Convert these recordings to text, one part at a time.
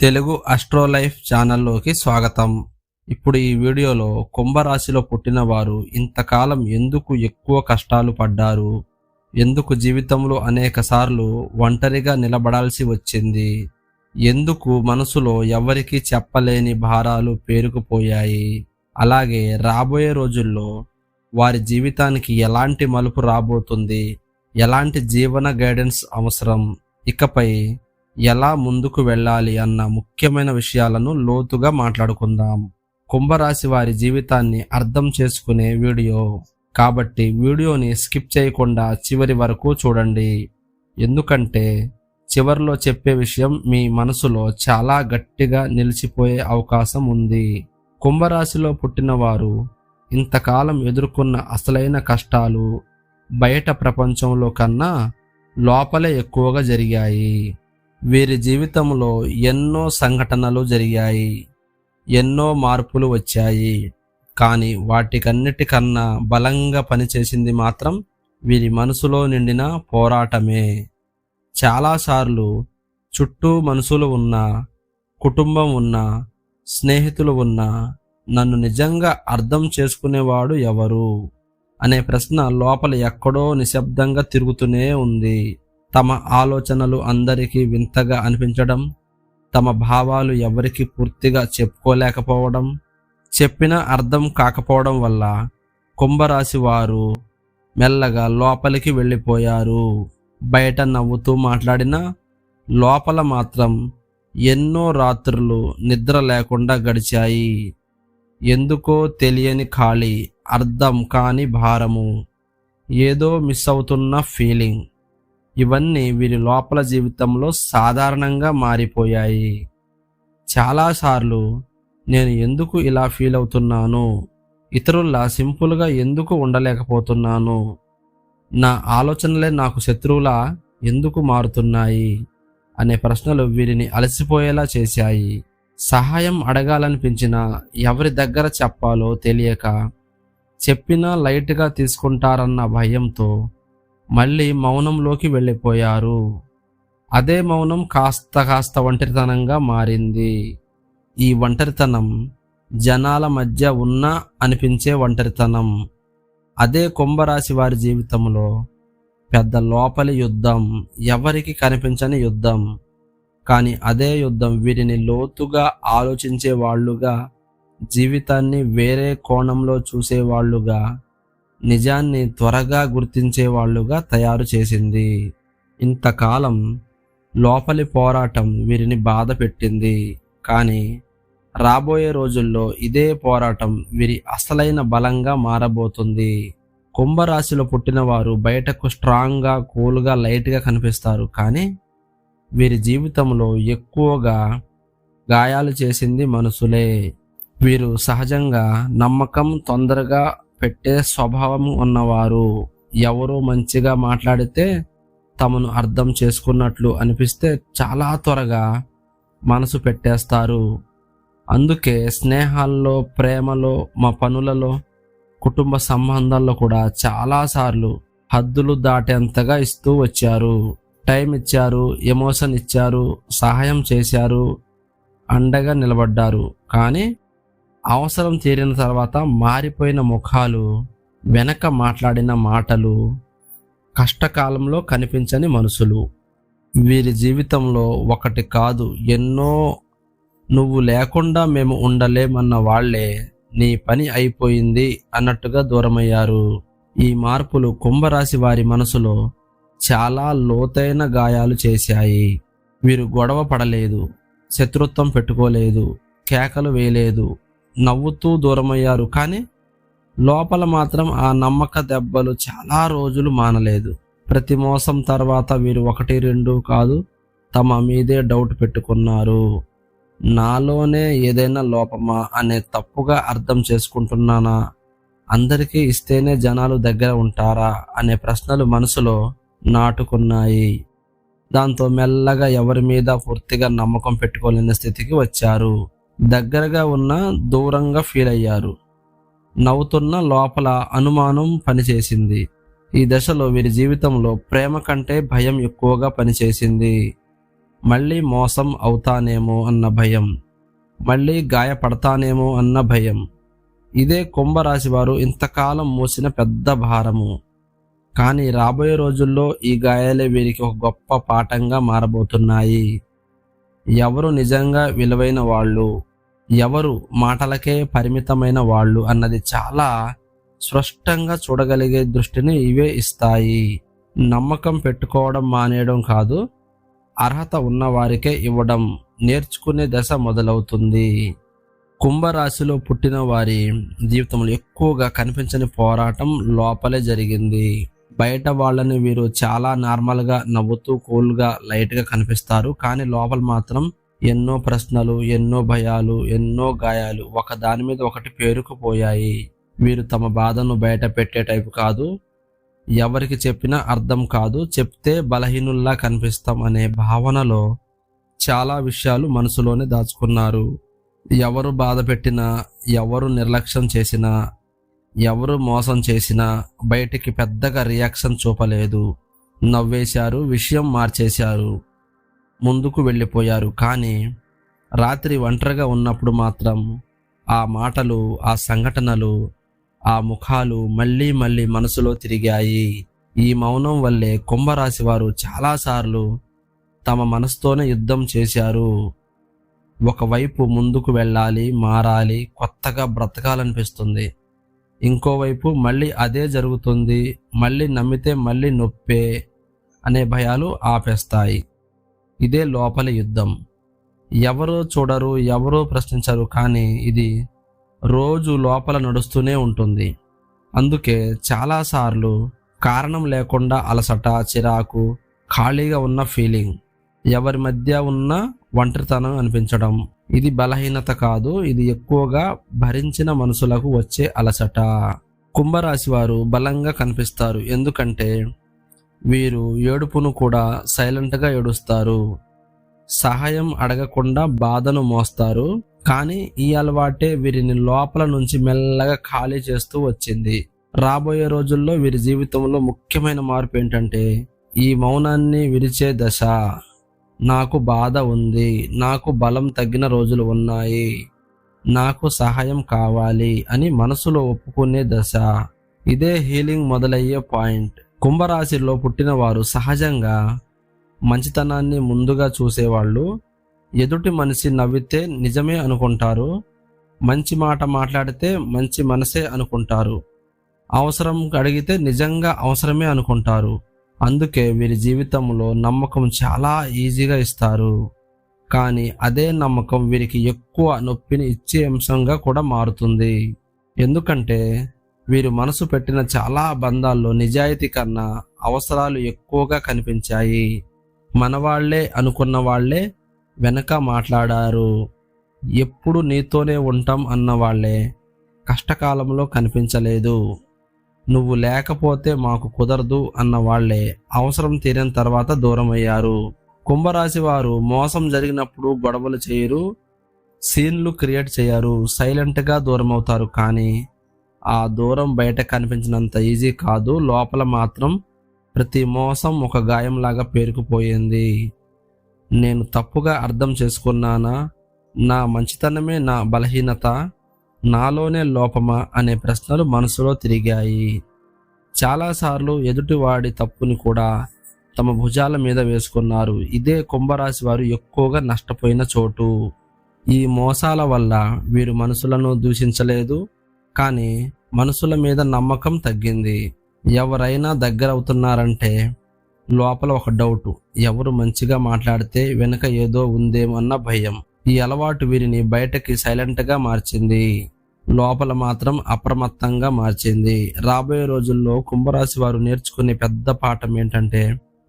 తెలుగు అస్ట్రోలైఫ్ ఛానల్లోకి స్వాగతం. ఇప్పుడు ఈ వీడియోలో కుంభరాశిలో పుట్టిన వారు ఇంతకాలం ఎందుకు ఎక్కువ కష్టాలు పడ్డారు, ఎందుకు జీవితంలో అనేకసార్లు ఒంటరిగా నిలబడాల్సి వచ్చింది, ఎందుకు మనసులో ఎవరికీ చెప్పలేని భారాలు పేరుకుపోయాయి, అలాగే రాబోయే రోజుల్లో వారి జీవితానికి ఎలాంటి మలుపు రాబోతుంది, ఎలాంటి జీవన గైడెన్స్ అవసరం, ఇకపై ఎలా ముందుకు వెళ్ళాలి అన్న ముఖ్యమైన విషయాలను లోతుగా మాట్లాడుకుందాం. కుంభరాశి వారి జీవితాన్ని అర్థం చేసుకునే వీడియో కాబట్టి వీడియోని స్కిప్ చేయకుండా చివరి వరకు చూడండి. ఎందుకంటే చివరిలో చెప్పే విషయం మీ మనసులో చాలా గట్టిగా నిలిచిపోయే అవకాశం ఉంది. కుంభరాశిలో పుట్టిన వారు ఇంతకాలం ఎదుర్కొన్న అసలైన కష్టాలు బయట ప్రపంచంలో కన్నా లోపలే ఎక్కువగా జరిగాయి. వీరి జీవితంలో ఎన్నో సంఘటనలు జరిగాయి, ఎన్నో మార్పులు వచ్చాయి. కానీ వాటికన్నిటికన్నా బలంగా పనిచేసింది మాత్రం వీరి మనసులో నిండిన పోరాటమే. చాలాసార్లు చుట్టూ మనుషులు ఉన్నా, కుటుంబం ఉన్నా, స్నేహితులు ఉన్నా నన్ను నిజంగా అర్థం చేసుకునేవాడు ఎవరు అనే ప్రశ్న లోపల ఎక్కడో నిశ్శబ్దంగా తిరుగుతూనే ఉంది. తమ ఆలోచనలు అందరికీ వింతగా అనిపించడం, తమ భావాలు ఎవరికి పూర్తిగా చెప్పుకోలేకపోవడం, చెప్పినా అర్థం కాకపోవడం వల్ల కుంభరాశి వారు మెల్లగా లోపలికి వెళ్ళిపోయారు. బయట నవ్వుతూ మాట్లాడినా లోపల మాత్రం ఎన్నో రాత్రులు నిద్ర లేకుండా గడిచాయి. ఎందుకో తెలియని ఖాళీ, అర్థం కాని భారము, ఏదో మిస్ అవుతున్న ఫీలింగ్, ఇవన్నీ వీరి లోపల జీవితంలో సాధారణంగా మారిపోయాయి. చాలాసార్లు నేను ఎందుకు ఇలా ఫీల్ అవుతున్నాను, ఇతరుల్లా సింపుల్గా ఎందుకు ఉండలేకపోతున్నాను, నా ఆలోచనలే నాకు శత్రువులా ఎందుకు మారుతున్నాయి అనే ప్రశ్నలు వీరిని అలసిపోయేలా చేశాయి. సహాయం అడగాలనిపించినా ఎవరి దగ్గర చెప్పాలో తెలియక, చెప్పినా లైట్గా తీసుకుంటారన్న భయంతో మళ్ళీ మౌనంలోకి వెళ్ళిపోయారు. అదే మౌనం కాస్త ఒంటరితనంగా మారింది. ఈ ఒంటరితనం జనాల మధ్య ఉన్నా అనిపించే ఒంటరితనం. అదే కుంభరాశి వారి జీవితంలో పెద్ద లోపలి యుద్ధం, ఎవరికి కనిపించని యుద్ధం. కానీ అదే యుద్ధం వీరిని లోతుగా ఆలోచించే వాళ్ళుగా, జీవితాన్ని వేరే కోణంలో చూసేవాళ్లుగా, నిజాన్ని త్వరగా గుర్తించే వాళ్ళుగా తయారు చేసింది. ఇంతకాలం లోపలి పోరాటం వీరిని బాధ పెట్టింది. కానీ రాబోయే రోజుల్లో ఇదే పోరాటం వీరి అసలైన బలంగా మారబోతుంది. కుంభరాశిలో పుట్టిన వారు బయటకు స్ట్రాంగ్గా, కూల్గా, లైట్గా కనిపిస్తారు. కానీ వీరి జీవితంలో ఎక్కువగా గాయాలు చేసింది మనసులే. వీరు సహజంగా నమ్మకం తొందరగా పెట్టే స్వభావం ఉన్నవారు. ఎవరో మంచిగా మాట్లాడితే, తమను అర్థం చేసుకున్నట్లు అనిపిస్తే చాలా త్వరగా మనసు పెట్టేస్తారు. అందుకే స్నేహాల్లో, ప్రేమలో, మా పనులలో, కుటుంబ సంబంధాల్లో కూడా చాలాసార్లు హద్దులు దాటేంతగా ఇస్తూ వచ్చారు. టైం ఇచ్చారు, ఎమోషన్ ఇచ్చారు, సహాయం చేశారు, అండగా నిలబడ్డారు. కానీ అవసరం తీరిన తర్వాత మారిపోయిన ముఖాలు, వెనక మాట్లాడిన మాటలు, కష్టకాలంలో కనిపించని మనుషులు. వీరి జీవితంలో ఒకటి కాదు, ఎన్నో నువ్వు లేకుండా మేము ఉండలేమన్న వాళ్లే నీ పని అయిపోయింది అన్నట్టుగా దూరమయ్యారు. ఈ మార్పులు కుంభరాశి వారి మనసులో చాలా లోతైన గాయాలు చేశాయి. వీరు గొడవ పడలేదు, శత్రుత్వం పెట్టుకోలేదు, కేకలు వేయలేదు, నవ్వుతూ దూరమయ్యారు. కానీ లోపల మాత్రం ఆ నమ్మక దెబ్బలు చాలా రోజులు మానలేదు. ప్రతి మోసం తర్వాత వీరు 1-2 కాదు, తమ మీదే డౌట్ పెట్టుకున్నారు. నాలోనే ఏదైనా లోపమా అనే తప్పుగా అర్థం చేసుకుంటున్నానా, అందరికీ ఇస్తేనే జనాలు దగ్గర ఉంటారా అనే ప్రశ్నలు మనసులో నాటుకున్నాయి. దాంతో మెల్లగా ఎవరి మీద పూర్తిగా నమ్మకం పెట్టుకోలేని స్థితికి వచ్చారు. దగ్గరగా ఉన్న దూరంగా ఫీల్ అయ్యారు. నవ్వుతున్న లోపల అనుమానం పనిచేసింది. ఈ దశలో వీరి జీవితంలో ప్రేమ కంటే భయం ఎక్కువగా పనిచేసింది. మళ్ళీ మోసం అవుతానేమో అన్న భయం, మళ్ళీ గాయపడతానేమో అన్న భయం. ఇదే కుంభరాశి వారు ఇంతకాలం మోసిన పెద్ద భారము. కానీ రాబోయే రోజుల్లో ఈ గాయాలే వీరికి ఒక గొప్ప పాఠంగా మారబోతున్నాయి. ఎవరు నిజంగా విలువైన వాళ్ళు, ఎవరు మాటలకే పరిమితమైన వాళ్ళు అన్నది చాలా స్పష్టంగా చూడగలిగే దృష్టిని ఇవే ఇస్తాయి. నమ్మకం పెట్టుకోవడం మానేయడం కాదు, అర్హత ఉన్న వారికే ఇవ్వడం నేర్చుకునే దశ మొదలవుతుంది. కుంభరాశిలో పుట్టిన వారి జీవితంలో ఎక్కువగా కనిపించని పోరాటం లోపలే జరిగింది. బయట వాళ్ళని వీరు చాలా నార్మల్గా నవ్వుతూ కూల్గా లైట్గా కనిపిస్తారు. కానీ లోపల మాత్రం ఎన్నో ప్రశ్నలు, ఎన్నో భయాలు, ఎన్నో గాయాలు ఒక దాని మీద ఒకటి పేరుకుపోయాయి. వీరు తమ బాధను బయట పెట్టే టైపు కాదు, ఎవరికి చెప్పినా అర్థం కాదు, చెప్తే బలహీనుల్లా కనిపిస్తాం అనే భావనలో చాలా విషయాలు మనసులోనే దాచుకున్నారు. ఎవరు బాధ పెట్టినా, ఎవరు నిర్లక్ష్యం చేసినా, ఎవరు మోసం చేసినా బయటికి పెద్దగా రియాక్షన్ చూపలేదు. నవ్వేశారు, విషయం మార్చేశారు, ముందుకు వెళ్ళిపోయారు. కానీ రాత్రి ఒంటరిగా ఉన్నప్పుడు మాత్రం ఆ మాటలు, ఆ సంఘటనలు, ఆ ముఖాలు మళ్ళీ మళ్ళీ మనసులో తిరిగాయి. ఈ మౌనం వల్లే కుంభరాశి వారు చాలాసార్లు తమ మనసుతోనే యుద్ధం చేశారు. ఒకవైపు ముందుకు వెళ్ళాలి, మారాలి, కొత్తగా బ్రతకాలనిపిస్తుంది. ఇంకోవైపు మళ్ళీ అదే జరుగుతుంది, మళ్ళీ నమ్మితే మళ్ళీ నొప్పే అనే భయాలు ఆపేస్తాయి. ఇదే లోపలి యుద్ధం. ఎవరో చూడరు, ఎవరో ప్రశ్నించరు, కానీ ఇది రోజు లోపల నడుస్తూనే ఉంటుంది. అందుకే చాలాసార్లు కారణం లేకుండా అలసట, చిరాకు, ఖాళీగా ఉన్న ఫీలింగ్, ఎవరి మధ్య ఉన్న ఒంటరితనం అనిపించడం. ఇది బలహీనత కాదు, ఇది ఎక్కువగా భరించిన మనసులకు వచ్చే అలసట. కుంభరాశి వారు బలంగా కనిపిస్తారు, ఎందుకంటే వీరు ఏడుపును కూడా సైలెంట్గా ఏడుస్తారు. సహాయం అడగకుండా బాధను మోస్తారు. కానీ ఈ అలవాటే వీరిని లోపల నుంచి మెల్లగా ఖాళీ చేస్తూ వచ్చింది. రాబోయే రోజుల్లో వీరి జీవితంలో ముఖ్యమైన మార్పు ఏంటంటే ఈ మౌనాన్ని విరిచే దశ. నాకు బాధ ఉంది, నాకు బలం తగ్గిన రోజులు ఉన్నాయి, నాకు సహాయం కావాలి అని మనసులో ఒప్పుకునే దశ. ఇదే హీలింగ్ మొదలయ్యే పాయింట్. కుంభరాశిలో పుట్టిన వారు సహజంగా మంచితనాన్ని ముందుగా చూసేవాళ్ళు. ఎదుటి మనిషి నవ్వితే నిజమే అనుకుంటారు, మంచి మాట మాట్లాడితే మంచి మనసే అనుకుంటారు, అవసరం అడిగితే నిజంగా అవసరమే అనుకుంటారు. అందుకే వీరి జీవితంలో నమ్మకం చాలా ఈజీగా ఇస్తారు. కానీ అదే నమ్మకం వీరికి ఎక్కువ నొప్పిని ఇచ్చే అంశంగా కూడా మారుతుంది. ఎందుకంటే వీరు మనసు పెట్టిన చాలా బంధాల్లో నిజాయితీ కన్నా అవసరాలు ఎక్కువగా కనిపించాయి. మనవాళ్లే అనుకున్న వాళ్లే వెనక మాట్లాడారు. ఎప్పుడు నీతోనే ఉంటాం అన్న వాళ్లే కష్టకాలంలో కనిపించలేదు. నువ్వు లేకపోతే మాకు కుదరదు అన్న వాళ్లే అవసరం తీరిన తర్వాత దూరం అయ్యారు. కుంభరాశి వారు మోసం జరిగినప్పుడు గొడవలు చేయరు, సీన్లు క్రియేట్ చేయరు, సైలెంట్గా దూరం అవుతారు. కానీ ఆ దూరం బయట కనిపించినంత ఈజీ కాదు. లోపల మాత్రం ప్రతి మోసం ఒక గాయంలాగా పేరుకుపోయింది. నేను తప్పుగా అర్థం చేసుకున్నానా, నా మంచితనమే నా బలహీనత, నాలోనే లోపమా అనే ప్రశ్నలు మనసులో తిరిగాయి. చాలాసార్లు ఎదుటివాడి తప్పుని కూడా తమ భుజాల మీద వేసుకున్నారు. ఇదే కుంభరాశి వారు ఎక్కువగా నష్టపోయిన చోటు. ఈ మోసాల వల్ల వీరు మనసులను దూషించలేదు, కానీ మనసుల మీద నమ్మకం తగ్గింది. ఎవరైనా దగ్గర అవుతున్నారంటే లోపల ఒక డౌటు, ఎవరు మంచిగా మాట్లాడితే వెనుక ఏదో ఉందేమన్న భయం. ఈ అలవాటు వీరిని బయటకి సైలెంట్గా మార్చింది, లోపల మాత్రం అప్రమత్తంగా మార్చింది. రాబోయే రోజుల్లో కుంభరాశి వారు నేర్చుకునే పెద్ద పాఠం ఏంటంటే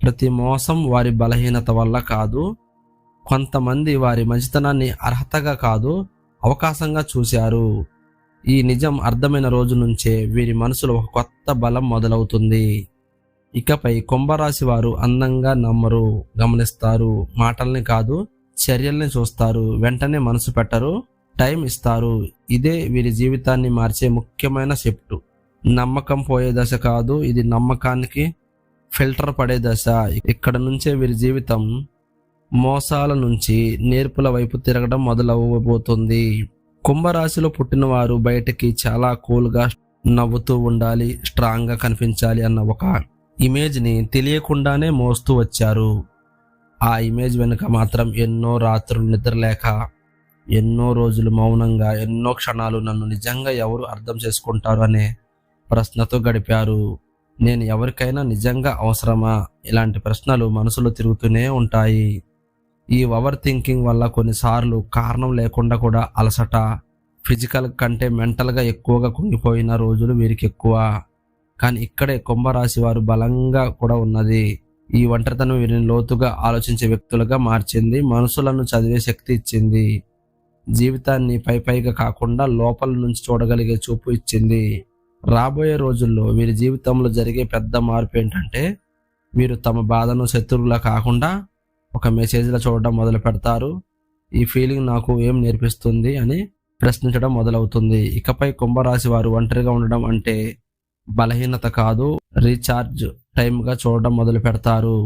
ప్రతి మోసం వారి బలహీనత వల్ల కాదు, కొంతమంది వారి మంచితనాన్ని అర్హతగా కాదు అవకాశంగా చూశారు. ఈ నిజం అర్థమైన రోజు నుంచే వీరి మనసులో ఒక కొత్త బలం మొదలవుతుంది. ఇకపై కుంభరాశి వారు అందంగా నమ్మరు, గమనిస్తారు. మాటల్ని కాదు చర్యల్ని చూస్తారు. వెంటనే మనసు పెట్టరు, టైం ఇస్తారు. ఇదే వీరి జీవితాన్ని మార్చే ముఖ్యమైన షిఫ్ట్. నమ్మకం పోయే దశ కాదు, ఇది నమ్మకానికి ఫిల్టర్ పడే దశ. ఇక్కడ నుంచే వీరి జీవితం మోసాల నుంచి నేర్పుల వైపు తిరగడం మొదలవ్వబోతుంది. కుంభరాశిలో పుట్టినవారు బయటకి చాలా కూల్గా నవ్వుతూ ఉండాలి, స్ట్రాంగ్గా కనిపించాలి అన్న ఒక ఇమేజ్ని తెలియకుండానే మోస్తూ వచ్చారు. ఆ ఇమేజ్ వెనుక మాత్రం ఎన్నో రాత్రులు నిద్రలేక, ఎన్నో రోజులు మౌనంగా, ఎన్నో క్షణాలు నన్ను నిజంగా ఎవరు అర్థం చేసుకుంటారు అనే ప్రశ్నతో గడిపారు. నేను ఎవరికైనా నిజంగా అవసరమా? ఇలాంటి ప్రశ్నలు మనసులో తిరుగుతూనే ఉంటాయి. ఈ ఓవర్ థింకింగ్ వల్ల కొన్నిసార్లు కారణం లేకుండా కూడా అలసట, ఫిజికల్ కంటే మెంటల్గా ఎక్కువగా కుంగిపోయిన రోజులు వీరికి ఎక్కువ. కానీ ఇక్కడే కుంభరాశి వారు బలంగా కూడా ఉన్నది. ఈ ఒంటరితనం వీరిని లోతుగా ఆలోచించే వ్యక్తులుగా మార్చింది, మనసులను చదివే శక్తి ఇచ్చింది, జీవితాన్ని పైగా కాకుండా లోపల నుంచి చూడగలిగే చూపు ఇచ్చింది. రాబోయే రోజుల్లో వీరి జీవితంలో జరిగే పెద్ద మార్పు ఏంటంటే, వీరు తమ బాధను శత్రువులా కాకుండా ఒక మెసేజ్లా చూడడం మొదలు పెడతారు. ఈ ఫీలింగ్ నాకు ఏం నేర్పిస్తుంది అని ప్రశ్నించడం మొదలవుతుంది. ఇకపై కుంభరాశి వారు ఒంటరిగా ఉండడం అంటే బలహీనత కాదు, రీఛార్జ్ టైంగా చూడడం మొదలు పెడతారు.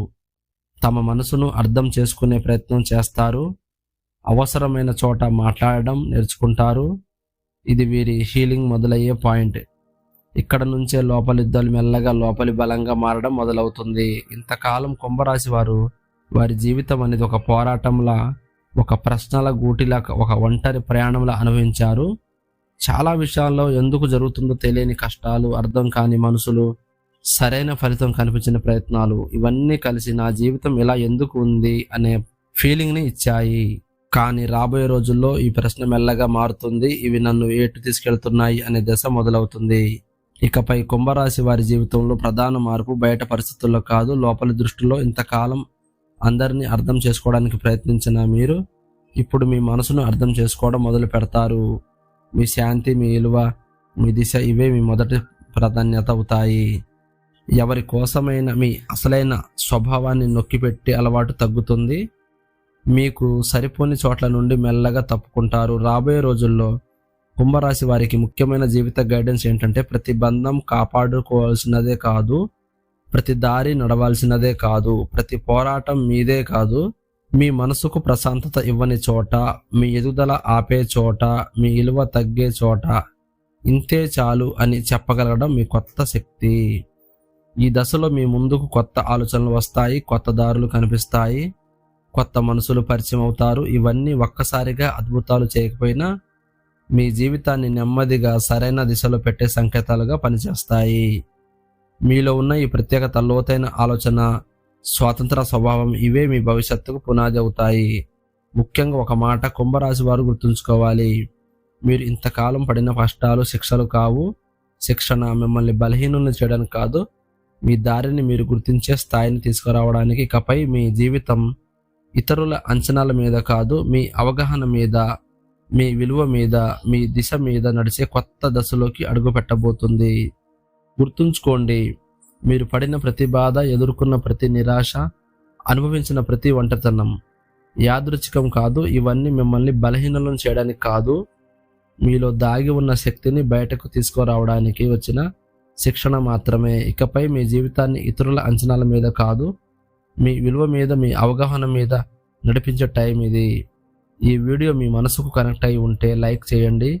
తమ మనసును అర్థం చేసుకునే ప్రయత్నం చేస్తారు. అవసరమైన చోట మాట్లాడడం నేర్చుకుంటారు. ఇది వీరి హీలింగ్ మొదలయ్యే పాయింట్. ఇక్కడ నుంచే లోపలి యుద్ధాలు మెల్లగా లోపలి బలంగా మారడం మొదలవుతుంది. ఇంతకాలం కుంభరాశి వారు వారి జీవితం అనేది ఒక పోరాటంలా, ఒక ప్రశ్నల గూటిలా, ఒక ఒంటరి ప్రయాణంలా అనుభవించారు. చాలా విషయాల్లో ఎందుకు జరుగుతుందో తెలియని కష్టాలు, అర్థం కాని మనసులు, సరైన ఫలితం కనిపించిన ప్రయత్నాలు, ఇవన్నీ కలిసి నా జీవితం ఇలా ఎందుకు ఉంది అనే ఫీలింగ్ని ఇచ్చాయి. కానీ రాబోయే రోజుల్లో ఈ ప్రశ్న మెల్లగా మారుతుంది. ఇవి నన్ను ఎటు తీసుకెళ్తున్నాయి అనే దశ మొదలవుతుంది. ఇకపై కుంభరాశి వారి జీవితంలో ప్రధాన మార్పు బయట పరిస్థితుల్లో కాదు, లోపలి దృష్టిలో. ఇంతకాలం అందరినీ అర్థం చేసుకోవడానికి ప్రయత్నించిన మీరు ఇప్పుడు మీ మనసును అర్థం చేసుకోవడం మొదలు పెడతారు. మీ శాంతి, మీ విలువ, మీ దిశ ఇవే మీ మొదటి ప్రాధాన్యత అవుతాయి. ఎవరి కోసమైన మీ అసలైన స్వభావాన్ని నొక్కిపెట్టి అలవాటు తగ్గుతుంది. మీకు సరిపోని చోట్ల నుండి మెల్లగా తప్పుకుంటారు. రాబోయే రోజుల్లో కుంభరాశి వారికి ముఖ్యమైన జీవిత గైడెన్స్ ఏంటంటే, ప్రతి బంధం కాపాడుకోవాల్సినదే కాదు, ప్రతి దారి నడవాల్సినదే కాదు, ప్రతి పోరాటం మీదే కాదు, మీ మనసుకు ప్రశాంతత ఇవ్వని చోట, మీ ఎదుగుదల ఆపే చోట, మీ విలువ తగ్గే చోట ఇంతే చాలు అని చెప్పగలగడం మీ కొత్త శక్తి. ఈ దశలో మీ ముందుకు కొత్త ఆలోచనలు వస్తాయి, కొత్త దారులు కనిపిస్తాయి, కొత్త మనసులు పరిచయం అవుతారు. ఇవన్నీ ఒక్కసారిగా అద్భుతాలు చేయకపోయినా మీ జీవితాన్ని నెమ్మదిగా సరైన దిశలో పెట్టే సంకేతాలుగా పనిచేస్తాయి. మీలో ఉన్న ఈ ప్రత్యేకత, లోతైన ఆలోచన, స్వాతంత్ర స్వభావం ఇవే మీ భవిష్యత్తుకు పునాది అవుతాయి. ముఖ్యంగా ఒక మాట కుంభరాశి వారు గుర్తుంచుకోవాలి. మీరు ఇంతకాలం పడిన కష్టాలు శిక్షలు కావు. శిక్షణ మిమ్మల్ని బలహీనులను చేయడానికి కాదు, మీ దారిని మీరు గుర్తించే స్థాయిని తీసుకురావడానికి. ఇకపై మీ జీవితం ఇతరుల అంచనాల మీద కాదు, మీ అవగాహన మీద, మీ విలువ మీద, మీ దిశ మీద నడిచే కొత్త దశలోకి అడుగు పెట్టబోతుంది. గుర్తుంచుకోండి, మీరు పడిన ప్రతి బాధ, ఎదుర్కొన్న ప్రతి నిరాశ, అనుభవించిన ప్రతి ఒంటరితనం యాదృచ్ఛికం కాదు. ఇవన్నీ మిమ్మల్ని బలహీనలను చేయడానికి కాదు, మీలో దాగి ఉన్న శక్తిని బయటకు తీసుకురావడానికి వచ్చిన శిక్షణ మాత్రమే. ఇకపై మీ జీవితాన్ని ఇతరుల అంచనాల మీద కాదు, మీ విలువ మీద, మీ అవగాహన మీద నడిపించే టైం ఇది. ఈ వీడియో మీ మనసుకు కనెక్ట్ అయి ఉంటే లైక్ చేయండి.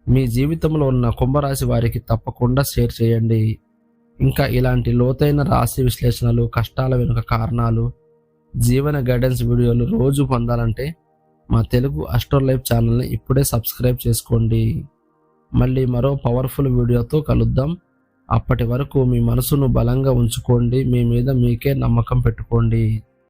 మీ జీవితంలో ఉన్న కుంభరాశి వారికి తప్పకుండా షేర్ చేయండి. ఇంకా ఇలాంటి లోతైన రాశి విశ్లేషణలు, కష్టాల వెనుక కారణాలు, జీవన గైడెన్స్ వీడియోలు రోజు పొందాలంటే మా తెలుగు ఆస్ట్రోలైఫ్ ఛానల్ని ఇప్పుడే సబ్స్క్రైబ్ చేసుకోండి. మళ్ళీ మరో పవర్ఫుల్ వీడియోతో కలుద్దాం. అప్పటి వరకు మీ మనసును బలంగా ఉంచుకోండి, మీ మీద మీకే నమ్మకం పెట్టుకోండి.